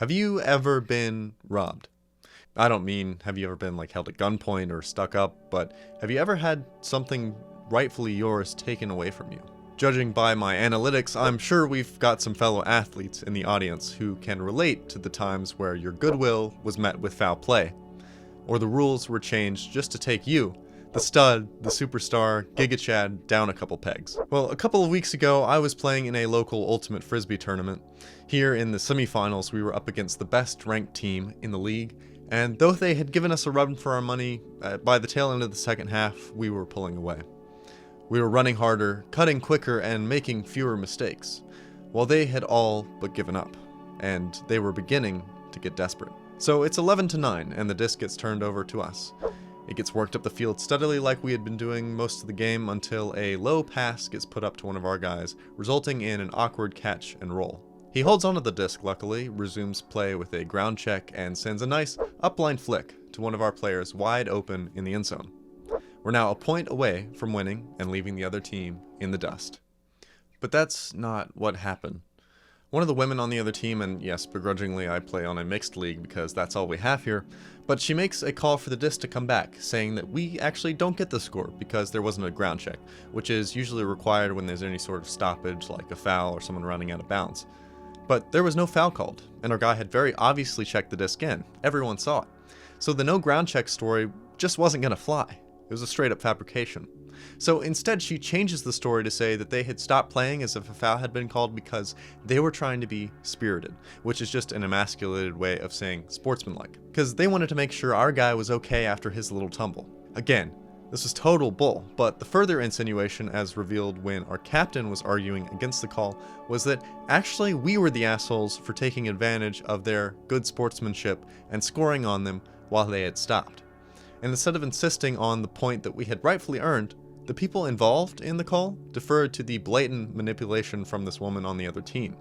Have you ever been robbed? I don't mean have you ever been held at gunpoint or stuck up, but have you ever had something rightfully yours taken away from you? Judging by my analytics, I'm sure we've got some fellow athletes in the audience who can relate to the times where your goodwill was met with foul play, or the rules were changed just to take you, the stud, the superstar, Giga Chad, down a couple pegs. Well, a couple of weeks ago, I was playing in a local Ultimate Frisbee tournament. Here in the semifinals, we were up against the best ranked team in the league, and though they had given us a run for our money, by the tail end of the second half, we were pulling away. We were running harder, cutting quicker, and making fewer mistakes, while they had all but given up, and they were beginning to get desperate. So it's 11-9, and the disc gets turned over to us. It gets worked up the field steadily like we had been doing most of the game until a low pass gets put up to one of our guys, resulting in an awkward catch and roll. He holds onto the disc luckily, resumes play with a ground check, and sends a nice upline flick to one of our players wide open in the end zone. We're now a point away from winning and leaving the other team in the dust. But that's not what happened. One of the women on the other team, and yes, begrudgingly I play on a mixed league because that's all we have here, but she makes a call for the disc to come back, saying that we actually don't get the score because there wasn't a ground check, which is usually required when there's any sort of stoppage like a foul or someone running out of bounds. But there was no foul called, and our guy had very obviously checked the disc in. Everyone saw it. So the no ground check story just wasn't going to fly. It was a straight up fabrication. So instead she changes the story to say that they had stopped playing as if a foul had been called because they were trying to be spirited, which is just an emasculated way of saying sportsmanlike, because they wanted to make sure our guy was okay after his little tumble. Again, this was total bull, but the further insinuation as revealed when our captain was arguing against the call was that actually we were the assholes for taking advantage of their good sportsmanship and scoring on them while they had stopped. And instead of insisting on the point that we had rightfully earned, the people involved in the call deferred to the blatant manipulation from this woman on the other team,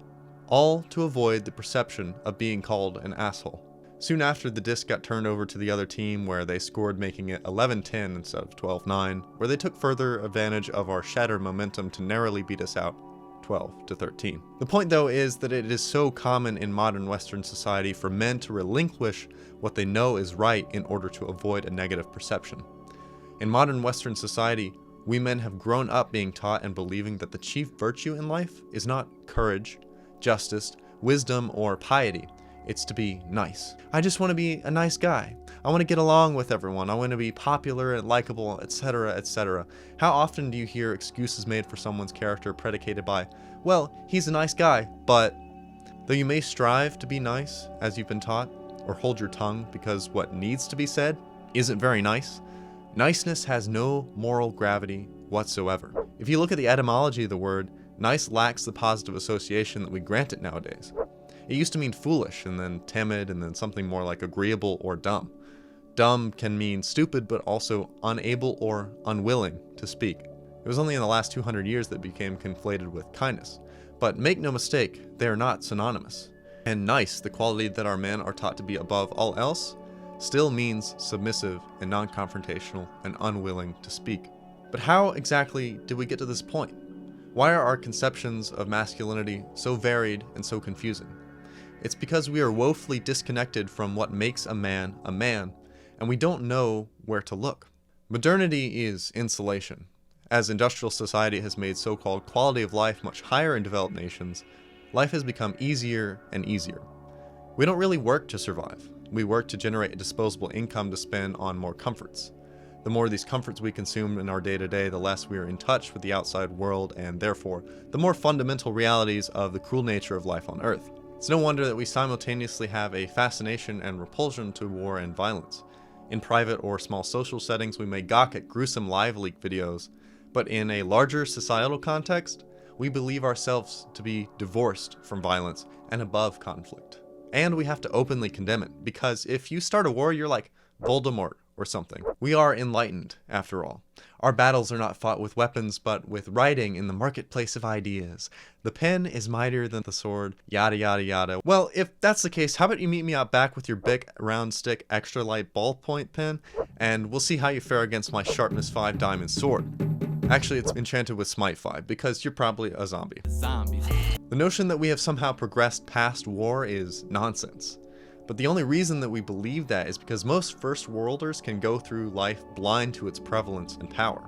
all to avoid the perception of being called an asshole. Soon after, the disc got turned over to the other team where they scored, making it 11-10 instead of 12-9, where they took further advantage of our shattered momentum to narrowly beat us out 12-13. The point though is that it is so common in modern Western society for men to relinquish what they know is right in order to avoid a negative perception. In modern Western society, we men have grown up being taught and believing that the chief virtue in life is not courage, justice, wisdom, or piety. It's to be nice. I just want to be a nice guy. I want to get along with everyone. I want to be popular and likable, etc., etc. How often do you hear excuses made for someone's character predicated by, well, he's a nice guy, but... Though you may strive to be nice, as you've been taught, or hold your tongue because what needs to be said isn't very nice, niceness has no moral gravity whatsoever. If you look at the etymology of the word, nice lacks the positive association that we grant it nowadays. It used to mean foolish, and then timid, and then something more like agreeable or dumb. Dumb can mean stupid, but also unable or unwilling to speak. It was only in the last 200 years that it became conflated with kindness. But make no mistake, they are not synonymous. And nice, the quality that our men are taught to be above all else, still means submissive and non-confrontational and unwilling to speak. But how exactly did we get to this point? Why are our conceptions of masculinity so varied and so confusing? It's because we are woefully disconnected from what makes a man, and we don't know where to look. Modernity is insulation. As industrial society has made so-called quality of life much higher in developed nations, life has become easier and easier. We don't really work to survive. We work to generate a disposable income to spend on more comforts. The more of these comforts we consume in our day-to-day, the less we are in touch with the outside world, and therefore, the more fundamental realities of the cruel nature of life on Earth. It's no wonder that we simultaneously have a fascination and repulsion to war and violence. In private or small social settings, we may gawk at gruesome live leak videos, but in a larger societal context, we believe ourselves to be divorced from violence and above conflict. And we have to openly condemn it, because if you start a war, you're like Voldemort or something. We are enlightened, after all. Our battles are not fought with weapons, but with writing in the marketplace of ideas. The pen is mightier than the sword, yada yada yada. Well, if that's the case, how about you meet me out back with your big round stick extra light ballpoint pen, and we'll see how you fare against my sharpness 5 diamond sword. Actually, it's enchanted with Smite-fi, because you're probably a zombie. The notion that we have somehow progressed past war is nonsense. But the only reason that we believe that is because most first worlders can go through life blind to its prevalence and power.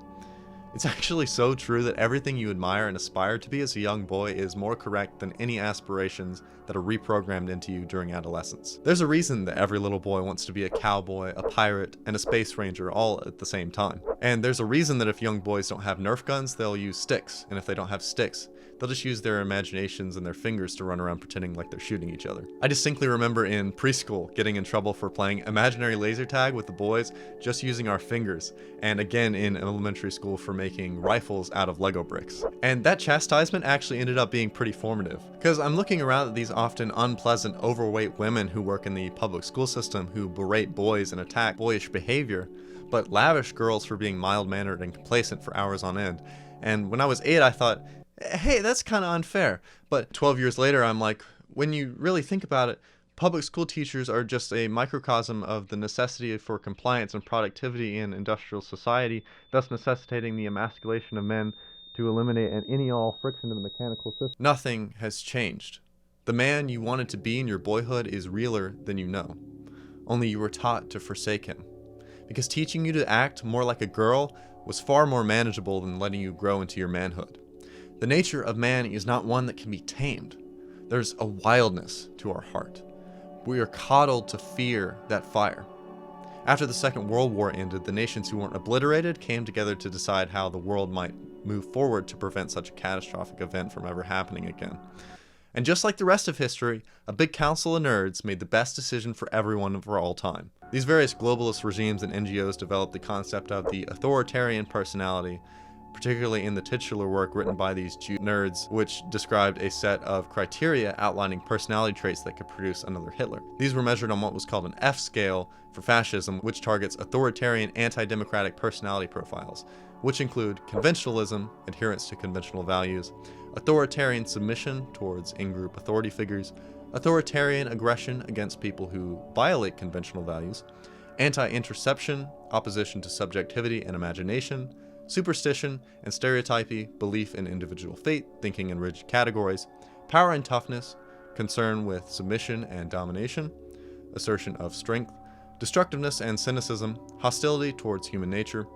It's actually so true that everything you admire and aspire to be as a young boy is more correct than any aspirations that are reprogrammed into you during adolescence. There's a reason that every little boy wants to be a cowboy, a pirate, and a space ranger all at the same time. And there's a reason that if young boys don't have Nerf guns, they'll use sticks, and if they don't have sticks, they'll just use their imaginations and their fingers to run around pretending like they're shooting each other. I distinctly remember in preschool getting in trouble for playing imaginary laser tag with the boys just using our fingers, and again in elementary school for making rifles out of Lego bricks. And that chastisement actually ended up being pretty formative, because I'm looking around at these often unpleasant, overweight women who work in the public school system who berate boys and attack boyish behavior, but lavish girls for being mild-mannered and complacent for hours on end. And when I was 8, I thought, hey, that's kind of unfair. But 12 years later, I'm like, when you really think about it, public school teachers are just a microcosm of the necessity for compliance and productivity in industrial society, thus necessitating the emasculation of men to eliminate any and all friction in the mechanical system. Nothing has changed. The man you wanted to be in your boyhood is realer than you know. Only you were taught to forsake him. Because teaching you to act more like a girl was far more manageable than letting you grow into your manhood. The nature of man is not one that can be tamed. There's a wildness to our heart. We are coddled to fear that fire. After the Second World War ended, the nations who weren't obliterated came together to decide how the world might move forward to prevent such a catastrophic event from ever happening again. And just like the rest of history, a big council of nerds made the best decision for everyone for all time. These various globalist regimes and NGOs developed the concept of the authoritarian personality, particularly in the titular work written by these Jew nerds, which described a set of criteria outlining personality traits that could produce another Hitler. These were measured on what was called an F scale for fascism, which targets authoritarian, anti-democratic personality profiles, which include conventionalism, adherence to conventional values, authoritarian submission towards in-group authority figures, authoritarian aggression against people who violate conventional values, anti-interception, opposition to subjectivity and imagination, superstition and stereotypy, belief in individual fate, thinking in rigid categories, power and toughness, concern with submission and domination, assertion of strength, destructiveness and cynicism, hostility towards human nature,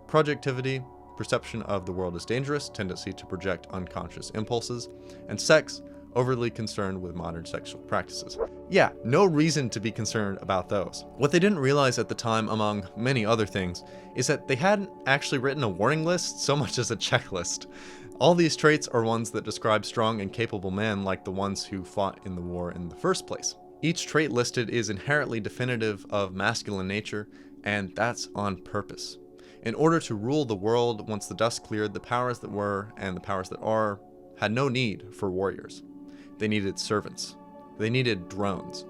projectivity, perception of the world as dangerous, tendency to project unconscious impulses, and sex, overly concerned with modern sexual practices. Yeah, no reason to be concerned about those. What they didn't realize at the time, among many other things, is that they hadn't actually written a warning list so much as a checklist. All these traits are ones that describe strong and capable men like the ones who fought in the war in the first place. Each trait listed is inherently definitive of masculine nature, and that's on purpose. In order to rule the world once the dust cleared, the powers that were and the powers that are had no need for warriors. They needed servants, they needed drones,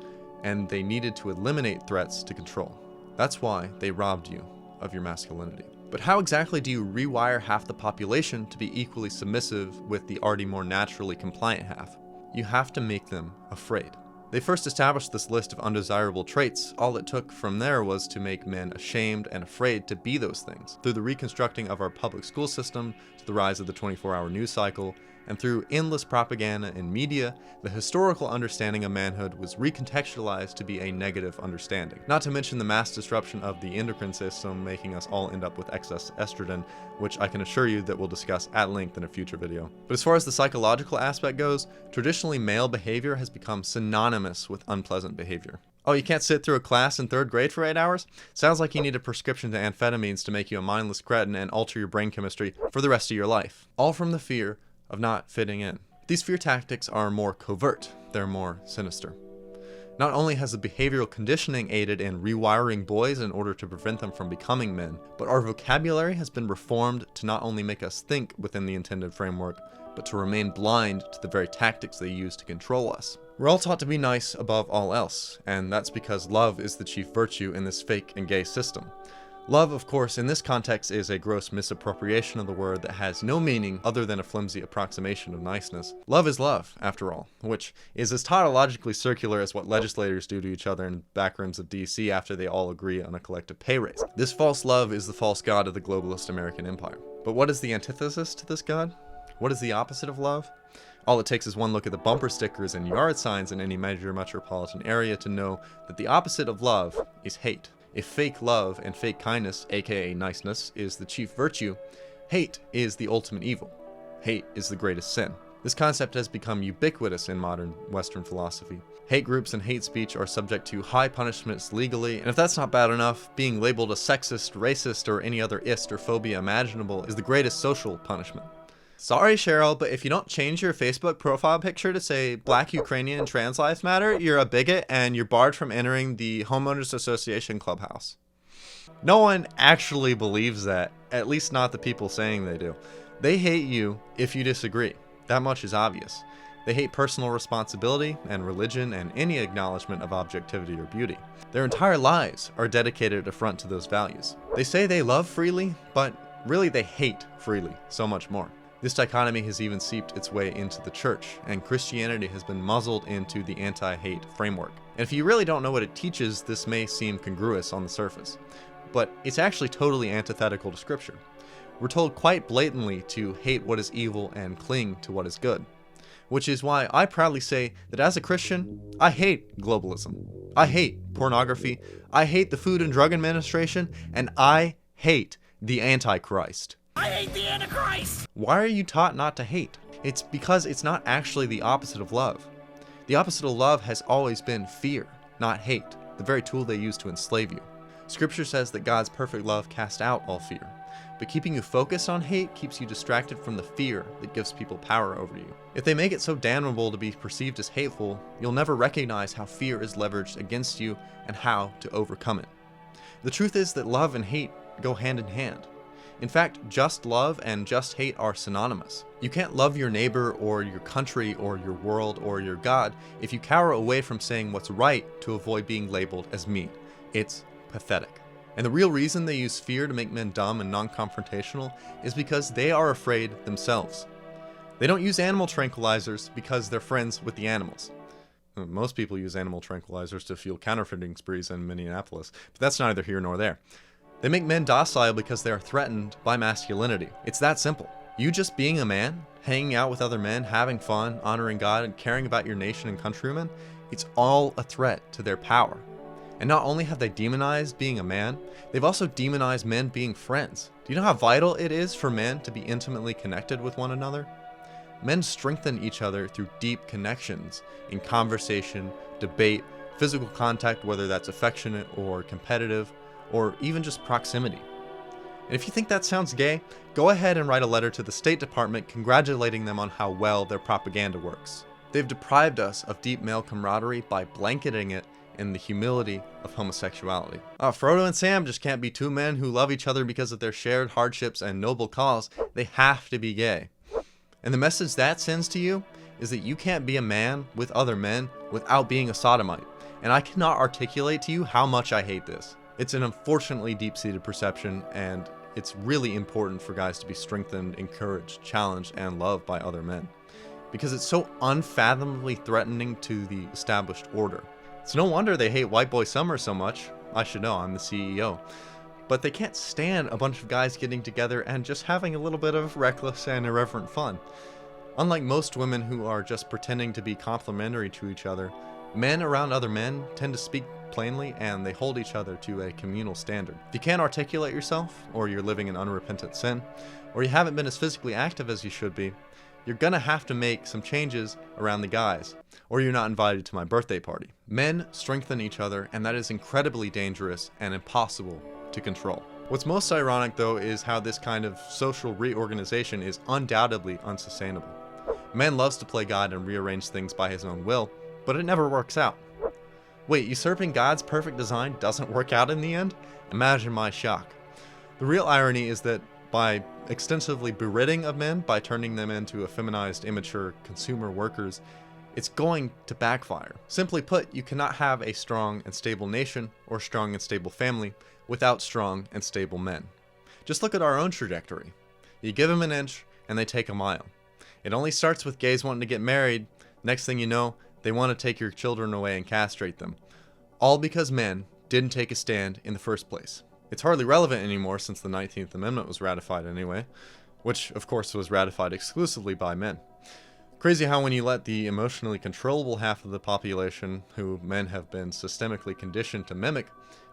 and they needed to eliminate threats to control. That's why they robbed you of your masculinity. But how exactly do you rewire half the population to be equally submissive with the already more naturally compliant half? You have to make them afraid. They first established this list of undesirable traits. All it took from there was to make men ashamed and afraid to be those things. Through the reconstructing of our public school system, to the rise of the 24-hour news cycle, and through endless propaganda and media, the historical understanding of manhood was recontextualized to be a negative understanding. Not to mention the mass disruption of the endocrine system, making us all end up with excess estrogen, which I can assure you that we'll discuss at length in a future video. But as far as the psychological aspect goes, traditionally male behavior has become synonymous with unpleasant behavior. Oh, you can't sit through a class in 3rd grade for 8 hours? Sounds like you need a prescription to amphetamines to make you a mindless cretin and alter your brain chemistry for the rest of your life. All from the fear of not fitting in. These fear tactics are more covert, they're more sinister. Not only has the behavioral conditioning aided in rewiring boys in order to prevent them from becoming men, but our vocabulary has been reformed to not only make us think within the intended framework, but to remain blind to the very tactics they use to control us. We're all taught to be nice above all else, and that's because love is the chief virtue in this fake and gay system. Love, of course, in this context is a gross misappropriation of the word that has no meaning other than a flimsy approximation of niceness. Love is love, after all, which is as tautologically circular as what legislators do to each other in back rooms of DC after they all agree on a collective pay raise. This false love is the false god of the globalist American empire. But what is the antithesis to this God? What is the opposite of love? All it takes is one look at the bumper stickers and yard signs in any major metropolitan area to know that the opposite of love is hate. If fake love and fake kindness, aka niceness, is the chief virtue, hate is the ultimate evil. Hate is the greatest sin. This concept has become ubiquitous in modern Western philosophy. Hate groups and hate speech are subject to high punishments legally, and if that's not bad enough, being labeled a sexist, racist, or any other ist or phobia imaginable is the greatest social punishment. Sorry, Cheryl, but if you don't change your Facebook profile picture to say Black Ukrainian Trans Lives Matter, you're a bigot and you're barred from entering the Homeowners Association clubhouse. No one actually believes that, at least not the people saying they do. They hate you if you disagree. That much is obvious. They hate personal responsibility and religion and any acknowledgement of objectivity or beauty. Their entire lives are dedicated to front to those values. They say they love freely, but really they hate freely so much more. This dichotomy has even seeped its way into the church, and Christianity has been muzzled into the anti-hate framework. And if you really don't know what it teaches, this may seem congruous on the surface, but it's actually totally antithetical to Scripture. We're told quite blatantly to hate what is evil and cling to what is good. Which is why I proudly say that as a Christian, I hate globalism. I hate pornography. I hate the Food and Drug Administration, and I hate the Antichrist. I hate the Antichrist! Why are you taught not to hate? It's because it's not actually the opposite of love. The opposite of love has always been fear, not hate, the very tool they use to enslave you. Scripture says that God's perfect love casts out all fear, but keeping you focused on hate keeps you distracted from the fear that gives people power over you. If they make it so damnable to be perceived as hateful, you'll never recognize how fear is leveraged against you and how to overcome it. The truth is that love and hate go hand in hand. In fact, just love and just hate are synonymous. You can't love your neighbor or your country or your world or your God if you cower away from saying what's right to avoid being labeled as mean. It's pathetic. And the real reason they use fear to make men dumb and non-confrontational is because they are afraid themselves. They don't use animal tranquilizers because they're friends with the animals. Most people use animal tranquilizers to fuel counterfeiting sprees in Minneapolis, but that's neither here nor there. They make men docile because they are threatened by masculinity. It's that simple. You just being a man, hanging out with other men, having fun, honoring God, and caring about your nation and countrymen, it's all a threat to their power. And not only have they demonized being a man, they've also demonized men being friends. Do you know how vital it is for men to be intimately connected with one another? Men strengthen each other through deep connections in conversation, debate, physical contact, whether that's affectionate or competitive, or even just proximity. And if you think that sounds gay, go ahead and write a letter to the State Department congratulating them on how well their propaganda works. They've deprived us of deep male camaraderie by blanketing it in the humility of homosexuality. Frodo and Sam just can't be two men who love each other because of their shared hardships and noble cause. They have to be gay. And the message that sends to you is that you can't be a man with other men without being a sodomite. And I cannot articulate to you how much I hate this. It's an unfortunately deep-seated perception, and it's really important for guys to be strengthened, encouraged, challenged, and loved by other men. Because it's so unfathomably threatening to the established order. It's no wonder they hate White Boy Summer so much. I should know, I'm the CEO. But they can't stand a bunch of guys getting together and just having a little bit of reckless and irreverent fun. Unlike most women who are just pretending to be complimentary to each other, men around other men tend to speak plainly, and they hold each other to a communal standard. If you can't articulate yourself, or you're living in unrepentant sin, or you haven't been as physically active as you should be, you're gonna have to make some changes around the guys, or you're not invited to my birthday party. Men strengthen each other, and that is incredibly dangerous and impossible to control. What's most ironic, though, is how this kind of social reorganization is undoubtedly unsustainable. Man loves to play God and rearrange things by his own will, but it never works out. Wait, usurping God's perfect design doesn't work out in the end? Imagine my shock. The real irony is that by extensively beridding of men, by turning them into effeminized, immature consumer workers, it's going to backfire. Simply put, you cannot have a strong and stable nation or strong and stable family without strong and stable men. Just look at our own trajectory. You give them an inch and they take a mile. It only starts with gays wanting to get married. Next thing you know, they want to take your children away and castrate them. All because men didn't take a stand in the first place. It's hardly relevant anymore since the 19th Amendment was ratified anyway, which of course was ratified exclusively by men. Crazy how when you let the emotionally controllable half of the population, who men have been systemically conditioned to mimic,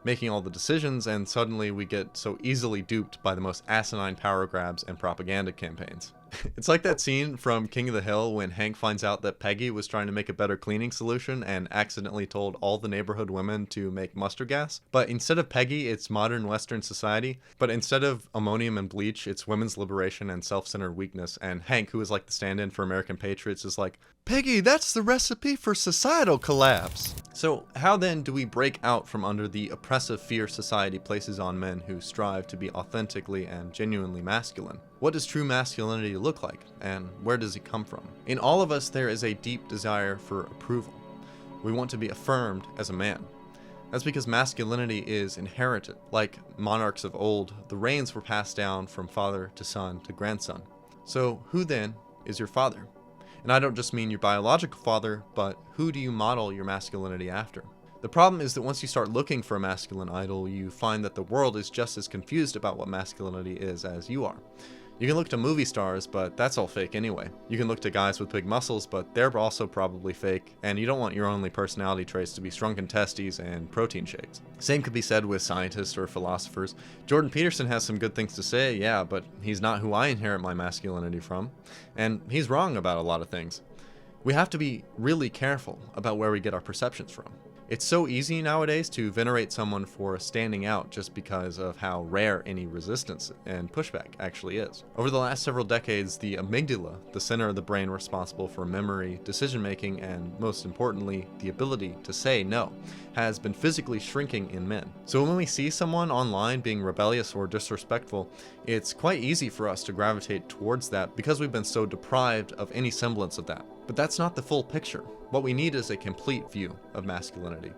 making all the decisions, and suddenly we get so easily duped by the most asinine power grabs and propaganda campaigns. It's like that scene from King of the Hill when Hank finds out that Peggy was trying to make a better cleaning solution and accidentally told all the neighborhood women to make mustard gas. But instead of Peggy, it's modern Western society. But instead of ammonium and bleach, it's women's liberation and self-centered weakness. And Hank, who is like the stand-in for American patriots, is like, Peggy, that's the recipe for societal collapse. So how then do we break out from under the oppressive fear society places on men who strive to be authentically and genuinely masculine? What does true masculinity look like, and where does it come from? In all of us, there is a deep desire for approval. We want to be affirmed as a man. That's because masculinity is inherited. Like monarchs of old, the reins were passed down from father to son to grandson. So who then is your father? And I don't just mean your biological father, but who do you model your masculinity after? The problem is that once you start looking for a masculine idol, you find that the world is just as confused about what masculinity is as you are. You can look to movie stars, but that's all fake anyway. You can look to guys with big muscles, but they're also probably fake, and you don't want your only personality traits to be shrunken testes and protein shakes. Same could be said with scientists or philosophers. Jordan Peterson has some good things to say, yeah, but he's not who I inherit my masculinity from, and he's wrong about a lot of things. We have to be really careful about where we get our perceptions from. It's so easy nowadays to venerate someone for standing out just because of how rare any resistance and pushback actually is. Over the last several decades, the amygdala, the center of the brain responsible for memory, decision-making, and most importantly, the ability to say no, has been physically shrinking in men. So when we see someone online being rebellious or disrespectful, it's quite easy for us to gravitate towards that because we've been so deprived of any semblance of that. But that's not the full picture. What we need is a complete view of masculinity.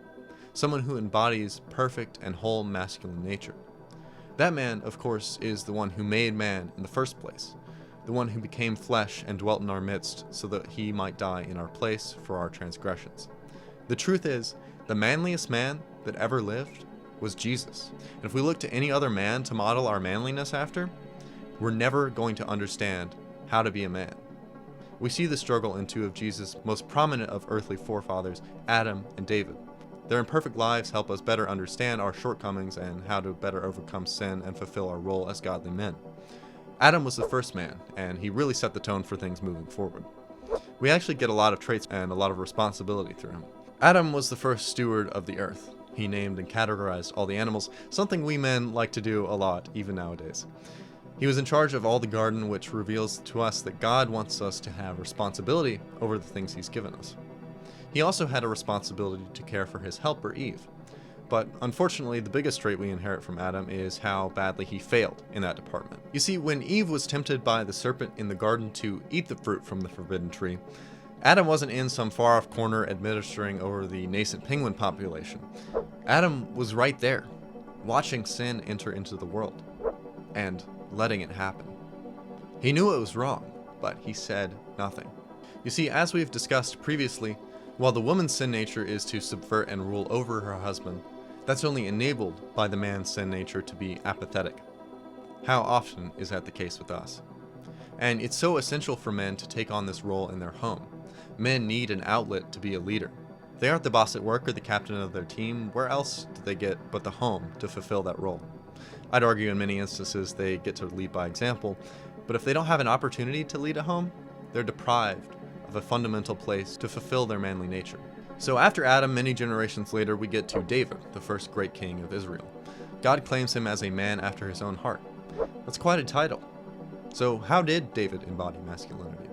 Someone who embodies perfect and whole masculine nature. That man, of course, is the one who made man in the first place. The one who became flesh and dwelt in our midst so that he might die in our place for our transgressions. The truth is, the manliest man that ever lived was Jesus. And if we look to any other man to model our manliness after, we're never going to understand how to be a man. We see the struggle in two of Jesus' most prominent of earthly forefathers, Adam and David. Their imperfect lives help us better understand our shortcomings and how to better overcome sin and fulfill our role as godly men. Adam was the first man, and he really set the tone for things moving forward. We actually get a lot of traits and a lot of responsibility through him. Adam was the first steward of the earth. He named and categorized all the animals, something we men like to do a lot, even nowadays. He was in charge of all the garden, which reveals to us that God wants us to have responsibility over the things he's given us. He also had a responsibility to care for his helper, Eve. But unfortunately, the biggest trait we inherit from Adam is how badly he failed in that department. You see, when Eve was tempted by the serpent in the garden to eat the fruit from the forbidden tree, Adam wasn't in some far-off corner administering over the nascent penguin population. Adam was right there, watching sin enter into the world, and letting it happen. He knew it was wrong, but he said nothing. You see, as we've discussed previously, while the woman's sin nature is to subvert and rule over her husband, that's only enabled by the man's sin nature to be apathetic. How often is that the case with us? And it's so essential for men to take on this role in their home. Men need an outlet to be a leader. If they aren't the boss at work or the captain of their team, where else do they get but the home to fulfill that role? I'd argue in many instances they get to lead by example, but if they don't have an opportunity to lead at home, they're deprived of a fundamental place to fulfill their manly nature. So after Adam, many generations later, we get to David, the first great king of Israel. God claims him as a man after his own heart. That's quite a title. So how did David embody masculinity?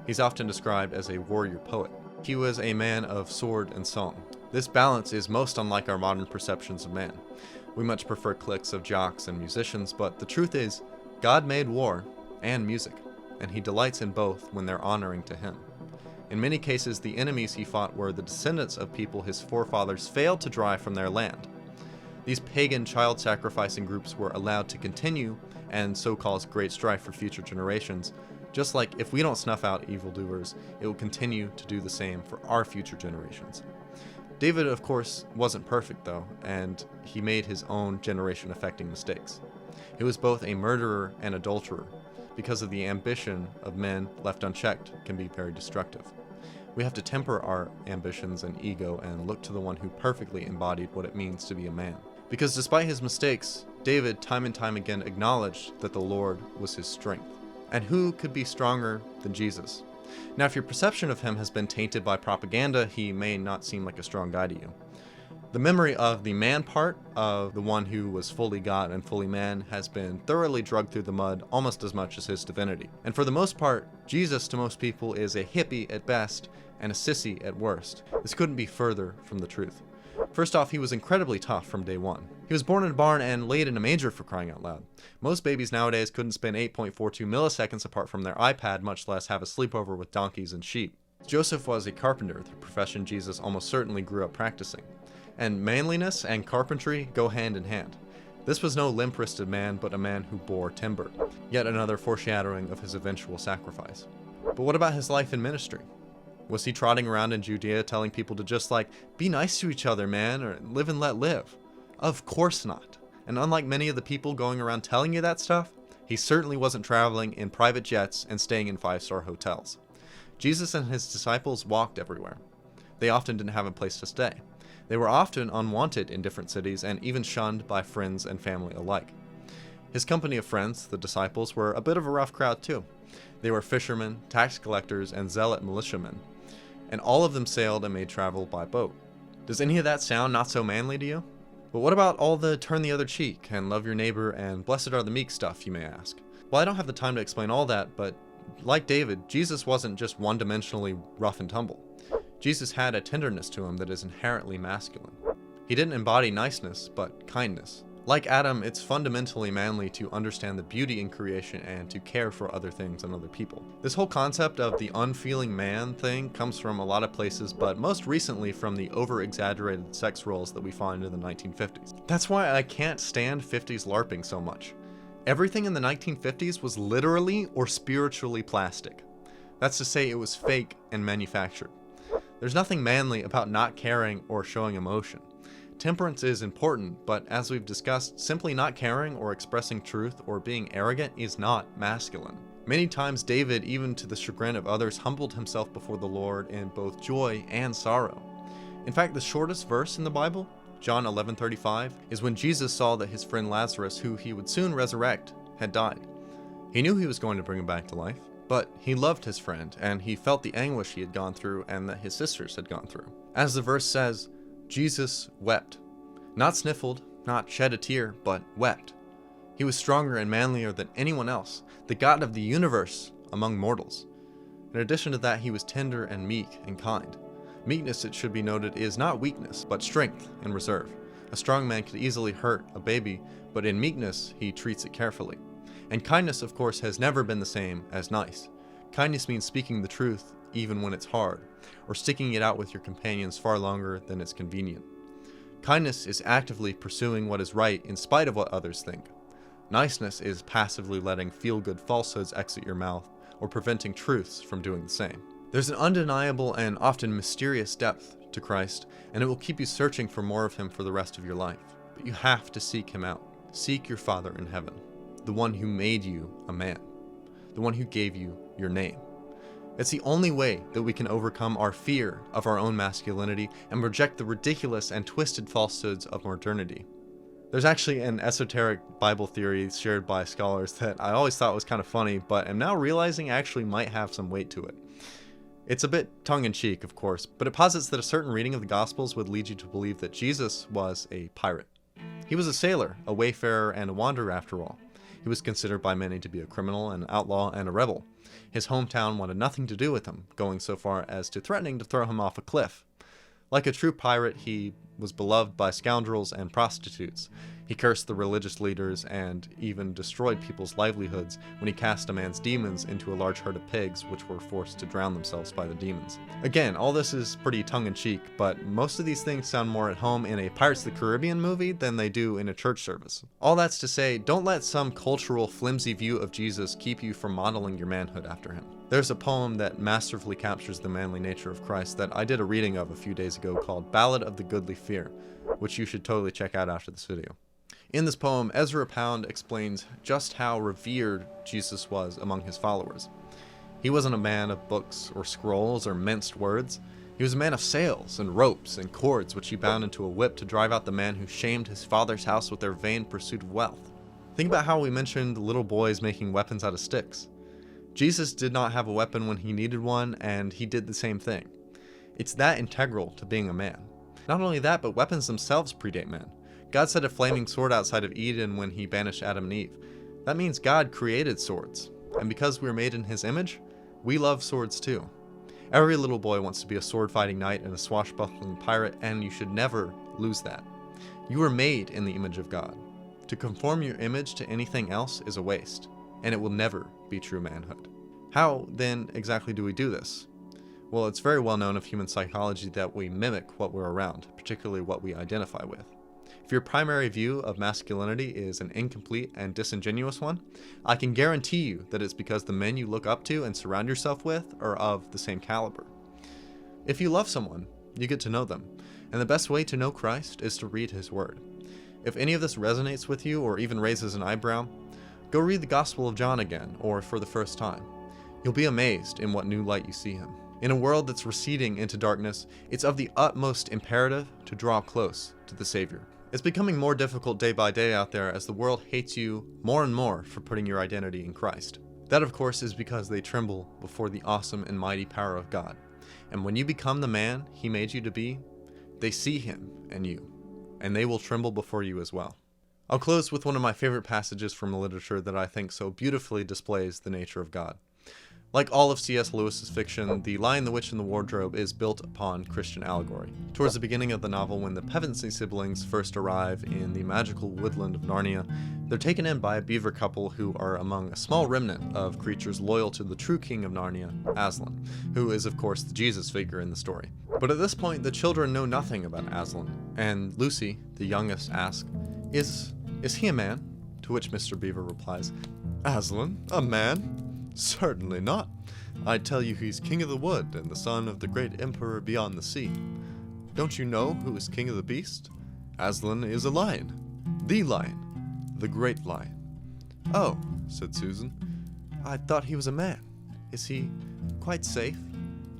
He's often described as a warrior poet. He was a man of sword and song. This balance is most unlike our modern perceptions of man. We much prefer cliques of jocks and musicians, but the truth is, God made war and music, and he delights in both when they're honoring to him. In many cases, the enemies he fought were the descendants of people his forefathers failed to drive from their land. These pagan child-sacrificing groups were allowed to continue, and so cause great strife for future generations, just like if we don't snuff out evildoers, it will continue to do the same for our future generations. David, of course, wasn't perfect though, and he made his own generation-affecting mistakes. He was both a murderer and adulterer, because of the ambition of men left unchecked can be very destructive. We have to temper our ambitions and ego and look to the one who perfectly embodied what it means to be a man. Because despite his mistakes, David time and time again acknowledged that the Lord was his strength. And who could be stronger than Jesus? Now, if your perception of him has been tainted by propaganda, he may not seem like a strong guy to you. The memory of the man part of the one who was fully God and fully man has been thoroughly drugged through the mud almost as much as his divinity. And for the most part, Jesus to most people is a hippie at best and a sissy at worst. This couldn't be further from the truth. First off, he was incredibly tough from day one. He was born in a barn and laid in a manger, for crying out loud. Most babies nowadays couldn't spend 8.42 milliseconds apart from their iPad, much less have a sleepover with donkeys and sheep. Joseph was a carpenter, the profession Jesus almost certainly grew up practicing. And manliness and carpentry go hand in hand. This was no limp-wristed man, but a man who bore timber. Yet another foreshadowing of his eventual sacrifice. But what about his life in ministry? Was he trotting around in Judea telling people to just be nice to each other, man, or live and let live? Of course not. And unlike many of the people going around telling you that stuff, he certainly wasn't traveling in private jets and staying in 5-star hotels. Jesus and his disciples walked everywhere. They often didn't have a place to stay. They were often unwanted in different cities and even shunned by friends and family alike. His company of friends, the disciples, were a bit of a rough crowd too. They were fishermen, tax collectors, and zealot militiamen. And all of them sailed and made travel by boat. Does any of that sound not so manly to you? But what about all the turn the other cheek and love your neighbor and blessed are the meek stuff, you may ask? Well, I don't have the time to explain all that, but like David, Jesus wasn't just one-dimensionally rough and tumble. Jesus had a tenderness to him that is inherently masculine. He didn't embody niceness, but kindness. Like Adam, it's fundamentally manly to understand the beauty in creation and to care for other things and other people. This whole concept of the unfeeling man thing comes from a lot of places, but most recently from the over-exaggerated sex roles that we find in the 1950s. That's why I can't stand 50s LARPing so much. Everything in the 1950s was literally or spiritually plastic. That's to say it was fake and manufactured. There's nothing manly about not caring or showing emotion. Temperance is important, but as we've discussed, simply not caring or expressing truth or being arrogant is not masculine. Many times David, even to the chagrin of others, humbled himself before the Lord in both joy and sorrow. In fact, the shortest verse in the Bible, John 11:35, is when Jesus saw that his friend Lazarus, who he would soon resurrect, had died. He knew he was going to bring him back to life, but he loved his friend, and he felt the anguish he had gone through and that his sisters had gone through. As the verse says, Jesus wept. Not sniffled, not shed a tear, but wept. He was stronger and manlier than anyone else, the God of the universe among mortals. In addition to that, he was tender and meek and kind. Meekness, it should be noted, is not weakness, but strength and reserve. A strong man could easily hurt a baby, but in meekness, he treats it carefully. And kindness, of course, has never been the same as nice. Kindness means speaking the truth even when it's hard, or sticking it out with your companions far longer than it's convenient. Kindness is actively pursuing what is right in spite of what others think. Niceness is passively letting feel-good falsehoods exit your mouth, or preventing truths from doing the same. There's an undeniable and often mysterious depth to Christ, and it will keep you searching for more of him for the rest of your life. But you have to seek him out. Seek your Father in heaven, the one who made you a man, the one who gave you your name. It's the only way that we can overcome our fear of our own masculinity and reject the ridiculous and twisted falsehoods of modernity. There's actually an esoteric Bible theory shared by scholars that I always thought was kind of funny, but am now realizing actually might have some weight to it. It's a bit tongue-in-cheek, of course, but it posits that a certain reading of the Gospels would lead you to believe that Jesus was a pirate. He was a sailor, a wayfarer, and a wanderer after all. He was considered by many to be a criminal, an outlaw, and a rebel. His hometown wanted nothing to do with him, going so far as to threatening to throw him off a cliff. Like a true pirate, he was beloved by scoundrels and prostitutes. He cursed the religious leaders and even destroyed people's livelihoods when he cast a man's demons into a large herd of pigs, which were forced to drown themselves by the demons. Again, all this is pretty tongue-in-cheek, but most of these things sound more at home in a Pirates of the Caribbean movie than they do in a church service. All that's to say, don't let some cultural flimsy view of Jesus keep you from modeling your manhood after him. There's a poem that masterfully captures the manly nature of Christ that I did a reading of a few days ago called Ballad of the Goodly Fere, which you should totally check out after this video. In this poem, Ezra Pound explains just how revered Jesus was among his followers. He wasn't a man of books or scrolls or minced words. He was a man of sails and ropes and cords which he bound into a whip to drive out the man who shamed his father's house with their vain pursuit of wealth. Think about how we mentioned little boys making weapons out of sticks. Jesus did not have a weapon when he needed one, and he did the same thing. It's that integral to being a man. Not only that, but weapons themselves predate man. God set a flaming sword outside of Eden when he banished Adam and Eve. That means God created swords, and because we're made in his image, we love swords too. Every little boy wants to be a sword-fighting knight and a swashbuckling pirate, and you should never lose that. You were made in the image of God. To conform your image to anything else is a waste, and it will never be true manhood. How, then, exactly do we do this? Well, it's very well known of human psychology that we mimic what we're around, particularly what we identify with. If your primary view of masculinity is an incomplete and disingenuous one, I can guarantee you that it's because the men you look up to and surround yourself with are of the same caliber. If you love someone, you get to know them, and the best way to know Christ is to read his word. If any of this resonates with you or even raises an eyebrow, go read the Gospel of John again, or for the first time. You'll be amazed in what new light you see him. In a world that's receding into darkness, it's of the utmost imperative to draw close to the Savior. It's becoming more difficult day by day out there as the world hates you more and more for putting your identity in Christ. That, of course, is because they tremble before the awesome and mighty power of God. And when you become the man he made you to be, they see him and you, and they will tremble before you as well. I'll close with one of my favorite passages from literature that I think so beautifully displays the nature of God. Like all of C.S. Lewis's fiction, The Lion, the Witch, and the Wardrobe is built upon Christian allegory. Towards the beginning of the novel, when the Pevensey siblings first arrive in the magical woodland of Narnia, they're taken in by a beaver couple who are among a small remnant of creatures loyal to the true king of Narnia, Aslan, who is of course the Jesus figure in the story. But at this point, the children know nothing about Aslan, and Lucy, the youngest, asks, Is he a man? To which Mr. Beaver replies, Aslan, a man? Certainly not. I tell you he's king of the wood and the son of the great emperor beyond the sea. Don't you know who is king of the beast? Aslan is a lion, the great lion. Oh, said Susan, I thought he was a man. Is he quite safe?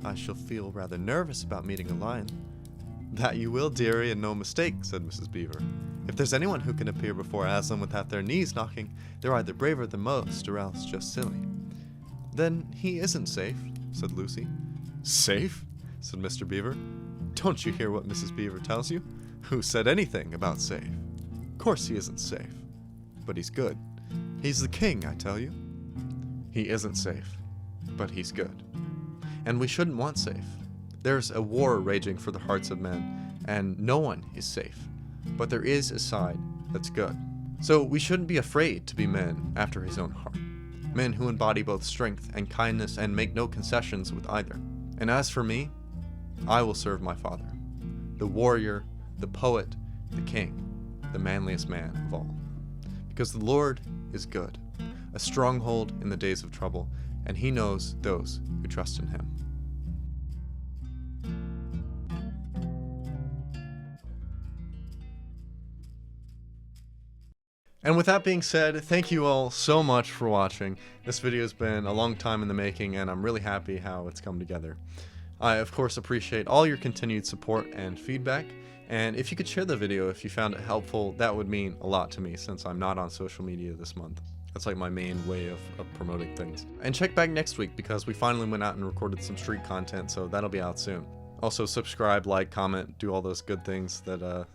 I shall feel rather nervous about meeting a lion. That you will, dearie, and no mistake, said Mrs. Beaver. If there's anyone who can appear before Aslan without their knees knocking, they're either braver than most or else just silly. Then he isn't safe, said Lucy. Safe? Said Mr. Beaver. Don't you hear what Mrs. Beaver tells you? Who said anything about safe? Of course he isn't safe. But he's good. He's the king, I tell you. He isn't safe, but he's good. And we shouldn't want safe. There's a war raging for the hearts of men, and no one is safe. But there is a side that's good. So we shouldn't be afraid to be men after his own heart. Men who embody both strength and kindness and make no concessions with either. And as for me, I will serve my father, the warrior, the poet, the king, the manliest man of all. Because the Lord is good, a stronghold in the days of trouble, and he knows those who trust in him. And with that being said, thank you all so much for watching. This video has been a long time in the making, and I'm really happy how it's come together. I, of course, appreciate all your continued support and feedback, and if you could share the video if you found it helpful, that would mean a lot to me since I'm not on social media this month. That's like my main way of promoting things. And check back next week because we finally went out and recorded some street content, so that'll be out soon. Also subscribe, like, comment, do all those good things that,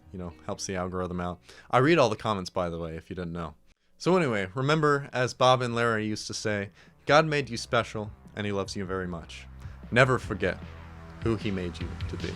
helps the algorithm out. I read all the comments, by the way, if you didn't know. So anyway, remember, as Bob and Larry used to say, God made you special, and he loves you very much. Never forget who he made you to be.